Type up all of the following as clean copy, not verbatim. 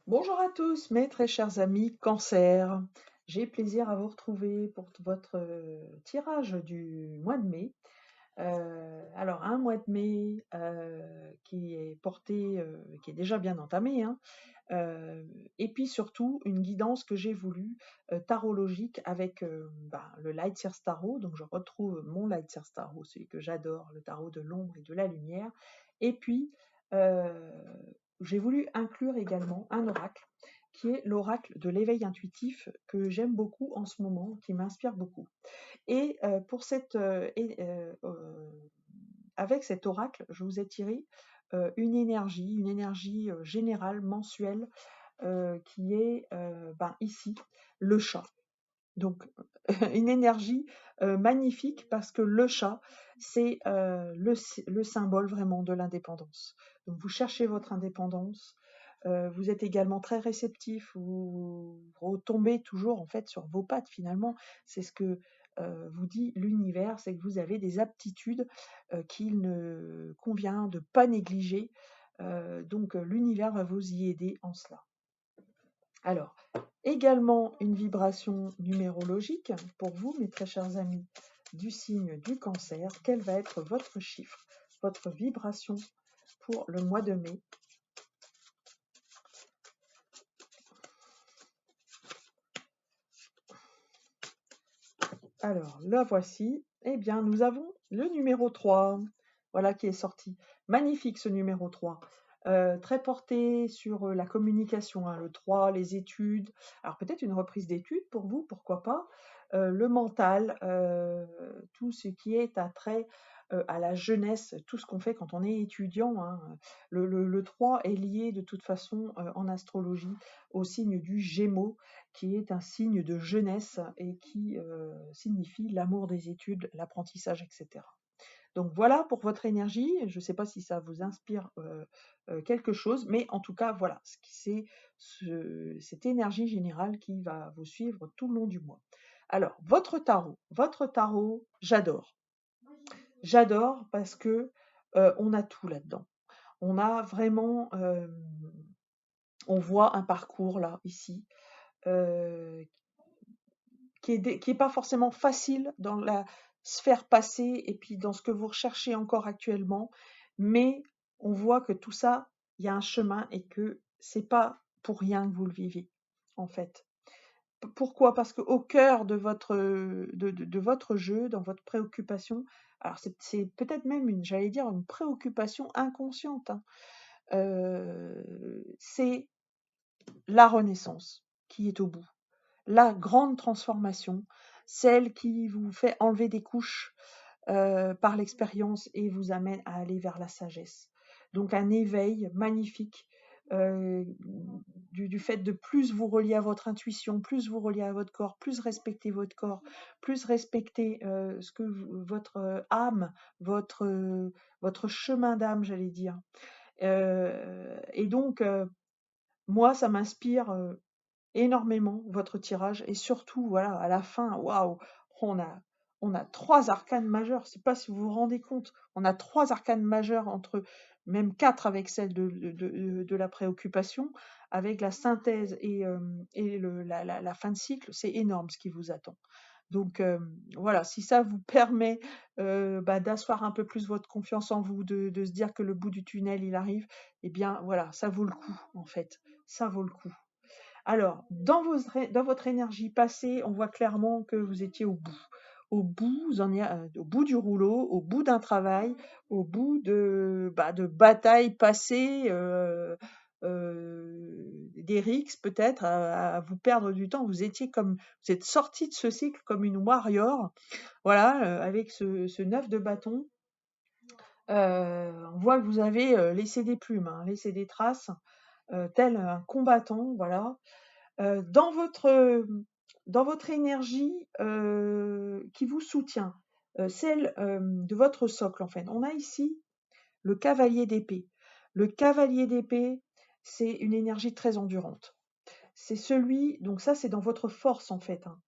Bonjour à tous, mes très chers amis Cancer. J'ai plaisir à vous retrouver pour votre tirage du mois de mai. Alors, un mois de mai qui est porté, qui est déjà bien entamé, hein, euh, et puis surtout une guidance que j'ai voulu tarologique avec le Light Seers Tarot. Donc, je retrouve mon Light Seers Tarot, celui que j'adore, le tarot de l'ombre et de la lumière. Et puis, euh, j'ai voulu inclure également un oracle qui est l'oracle de l'éveil intuitif que j'aime beaucoup en ce moment, qui m'inspire beaucoup. Et avec cet oracle, je vous ai tiré une énergie générale, mensuelle, qui est ici, le chat. Donc, une énergie magnifique parce que le chat, c'est le symbole vraiment de l'indépendance. Donc, vous cherchez votre indépendance. Vous êtes également très réceptif, vous retombez toujours en fait sur vos pattes finalement. C'est ce que vous dit l'univers, c'est que vous avez des aptitudes qu'il ne convient de pas négliger. Donc l'univers va vous y aider en cela. Alors, également une vibration numérologique pour vous, mes très chers amis du signe du Cancer. Quel va être votre chiffre, votre vibration pour le mois de mai? Alors, la voici. Eh bien, nous avons le numéro 3. Voilà qui est sorti. Magnifique ce numéro 3. Très porté sur la communication, hein, le 3, les études. Alors peut-être une reprise d'études pour vous, pourquoi pas. Le mental, tout ce qui est attrait à la jeunesse, tout ce qu'on fait quand on est étudiant, hein. Le 3 est lié de toute façon en astrologie au signe du Gémeaux, qui est un signe de jeunesse et qui signifie l'amour des études, l'apprentissage, etc. Donc voilà pour votre énergie. Je ne sais pas si ça vous inspire quelque chose, mais en tout cas, voilà, c'est cette énergie générale qui va vous suivre tout le long du mois. Alors, votre tarot, j'adore. J'adore parce que on a tout là-dedans. On a vraiment, on voit un parcours là, ici, euh, qui est pas forcément facile dans la sphère passée et puis dans ce que vous recherchez encore actuellement, mais on voit que tout ça, il y a un chemin et que c'est pas pour rien que vous le vivez, en fait. Pourquoi? Parce qu'au cœur de de votre jeu, dans votre préoccupation, alors c'est peut-être même j'allais dire une préoccupation inconsciente, hein, c'est la renaissance qui est au bout, la grande transformation, celle qui vous fait enlever des couches par l'expérience et vous amène à aller vers la sagesse. Donc un éveil magnifique euh, du fait de plus vous relier à votre intuition, plus vous relier à votre corps, plus respecter votre corps, plus respecter ce que votre âme, votre chemin d'âme, j'allais dire. Et donc, moi, ça m'inspire énormément votre tirage et surtout, voilà, à la fin, waouh, on a, on a trois arcanes majeures. Je sais pas si vous vous rendez compte, on a trois arcanes majeures entre même quatre avec celle de la préoccupation, avec la synthèse et la fin de cycle, c'est énorme ce qui vous attend. Donc voilà, si ça vous permet d'asseoir un peu plus votre confiance en vous, de se dire que le bout du tunnel il arrive, eh bien voilà, ça vaut le coup en fait, ça vaut le coup. Alors, dans votre énergie passée, on voit clairement que vous étiez au bout. Au bout du rouleau, au bout d'un travail, au bout de batailles passées, des rixes peut-être, à vous perdre du temps. Vous êtes sorti de ce cycle comme une warrior, voilà, avec ce 9 de bâton. On voit que vous avez laissé des plumes, hein, laissé des traces, tel un combattant, voilà. Dans votre énergie qui vous soutient, celle de votre socle en fait. On a ici le cavalier d'épée. Le cavalier d'épée, c'est une énergie très endurante. C'est celui, donc ça c'est dans votre force en fait, hein.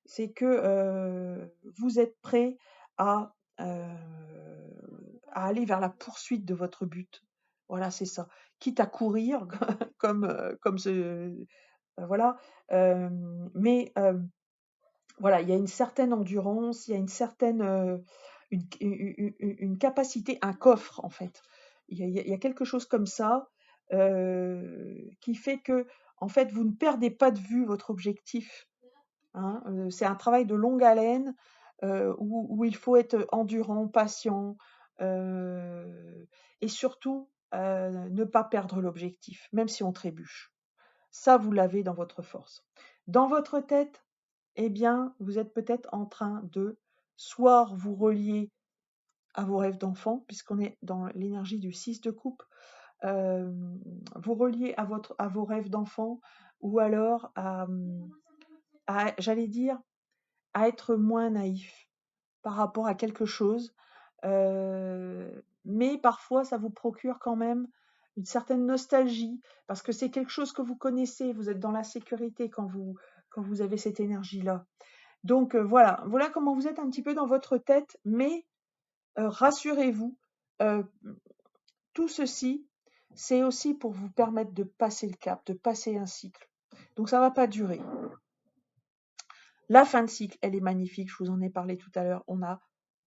C'est que vous êtes prêt à, euh, à aller vers la poursuite de votre but. Voilà, c'est ça. Quitte à courir comme voilà, mais voilà, il y a une certaine endurance, il y a une certaine, une capacité, un coffre en fait. Il y a quelque chose comme ça, qui fait que, en fait, vous ne perdez pas de vue votre objectif, hein. C'est un travail de longue haleine, où il faut être endurant, patient, et surtout, ne pas perdre l'objectif, même si on trébuche. Ça, vous l'avez dans votre force. Dans votre tête, eh bien, vous êtes peut-être en train de soit vous relier à vos rêves d'enfant, puisqu'on est dans l'énergie du 6 de coupe, vous relier à vos rêves d'enfant, ou alors j'allais dire, à être moins naïf par rapport à quelque chose, mais parfois ça vous procure quand même une certaine nostalgie, parce que c'est quelque chose que vous connaissez, vous êtes dans la sécurité quand vous avez cette énergie-là. Donc voilà comment vous êtes un petit peu dans votre tête, mais rassurez-vous, heu, tout ceci, c'est aussi pour vous permettre de passer le cap, de passer un cycle. Donc ça va pas durer. La fin de cycle, elle est magnifique, je vous en ai parlé tout à l'heure. On a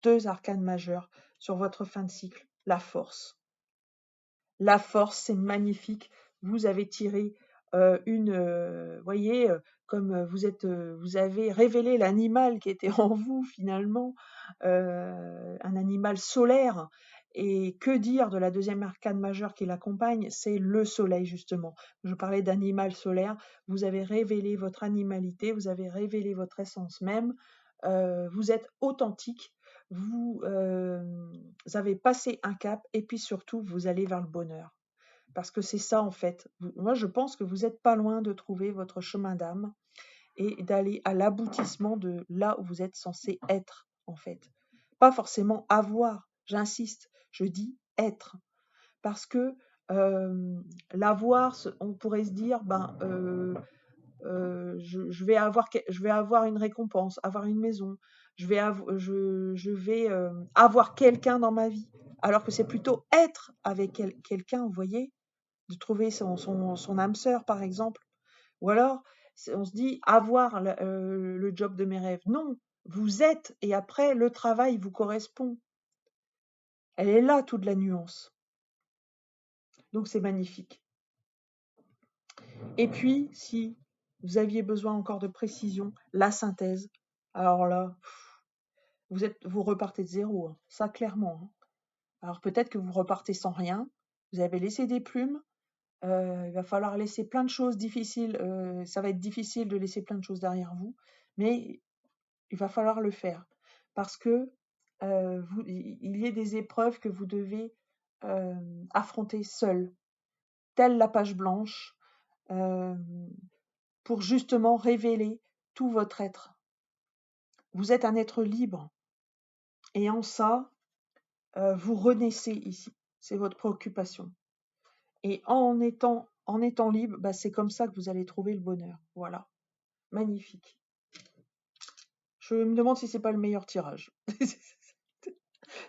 2 arcanes majeures sur votre fin de cycle. La force. La force, c'est magnifique. Vous avez tiré voyez, comme vous avez révélé l'animal qui était en vous finalement, un animal solaire. Et que dire de la deuxième arcane majeure qui l'accompagne? C'est le soleil justement. Je parlais d'animal solaire. Vous avez révélé votre animalité, vous avez révélé votre essence même. Vous êtes authentique. Vous avez passé un cap et puis surtout, vous allez vers le bonheur. Parce que c'est ça en fait. Moi, je pense que vous n'êtes pas loin de trouver votre chemin d'âme et d'aller à l'aboutissement de là où vous êtes censé être en fait. Pas forcément avoir, j'insiste, je dis être. Parce que l'avoir, on pourrait se dire, ben, je vais avoir une récompense, avoir une maison, je vais avoir quelqu'un dans ma vie. Alors que c'est plutôt être avec quelqu'un, vous voyez, de trouver son âme sœur, par exemple. Ou alors, on se dit avoir le job de mes rêves. Non, vous êtes, et après, le travail vous correspond. Elle est là, toute la nuance. Donc, c'est magnifique. Et puis, si vous aviez besoin encore de précision, la synthèse, alors là, vous repartez de zéro, hein. Ça clairement, hein. Alors peut-être que vous repartez sans rien, vous avez laissé des plumes, il va falloir laisser plein de choses difficiles, ça va être difficile de laisser plein de choses derrière vous, mais il va falloir le faire parce que, il y a des épreuves que vous devez, affronter seul, telle la page blanche, hem, pour justement révéler tout votre être. Vous êtes un être libre et en ça, vous renaissez ici. C'est votre préoccupation et en étant libre, bah, c'est comme ça que vous allez trouver le bonheur. Voilà, magnifique. Je me demande si c'est pas le meilleur tirage.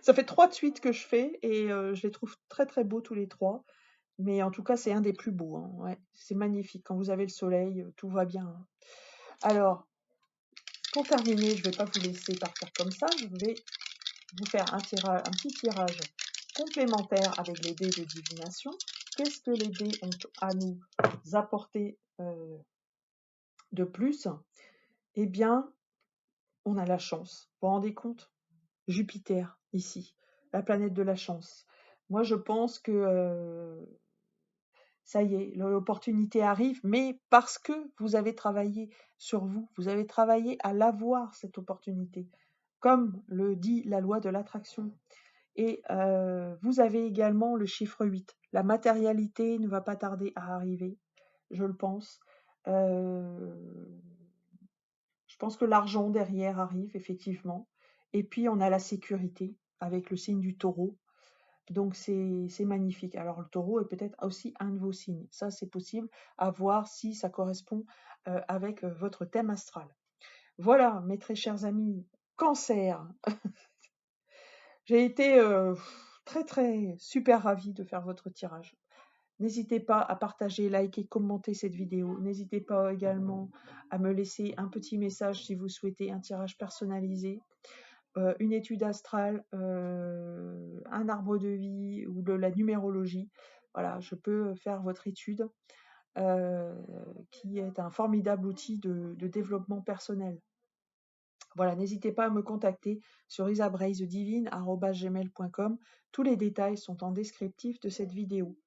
Ça fait 3 de suite que je fais et je les trouve très, très beaux tous les 3. Mais en tout cas, c'est un des plus beaux, hein, ouais. C'est magnifique. Quand vous avez le soleil, tout va bien, hein. Alors, pour terminer, je vais pas vous laisser partir comme ça. Je vais vous faire un petit tirage complémentaire avec les dés de divination. Qu'est-ce que les dés ont à nous apporter de plus? Eh bien, on a la chance. Vous vous rendez compte? Jupiter, ici, la planète de la chance. Moi, je pense que ça y est, l'opportunité arrive, mais parce que vous avez travaillé sur vous, vous avez travaillé à l'avoir, cette opportunité, comme le dit la loi de l'attraction. Et vous avez également le chiffre 8. La matérialité ne va pas tarder à arriver, je le pense. Euh, je pense que l'argent derrière arrive, effectivement. Et puis, on a la sécurité avec le signe du taureau. Donc, c'est magnifique. Alors, le taureau est peut-être aussi un de vos signes. Ça, c'est possible à voir si ça correspond avec votre thème astral. Voilà, mes très chers amis, Cancer. J'ai été très super ravie de faire votre tirage. N'hésitez pas à partager, liker, commenter cette vidéo. N'hésitez pas également à me laisser un petit message si vous souhaitez un tirage personnalisé, une étude astrale, un arbre de vie ou de la numérologie. Voilà, je peux faire votre étude, qui est un formidable outil de développement personnel. Voilà, n'hésitez pas à me contacter sur isabraizedivine@gmail.com. Tous les détails sont en descriptif de cette vidéo.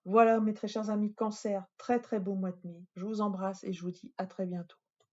Voilà, mes très chers amis Cancer, très beau mois de mai. Je vous embrasse et je vous dis à très bientôt.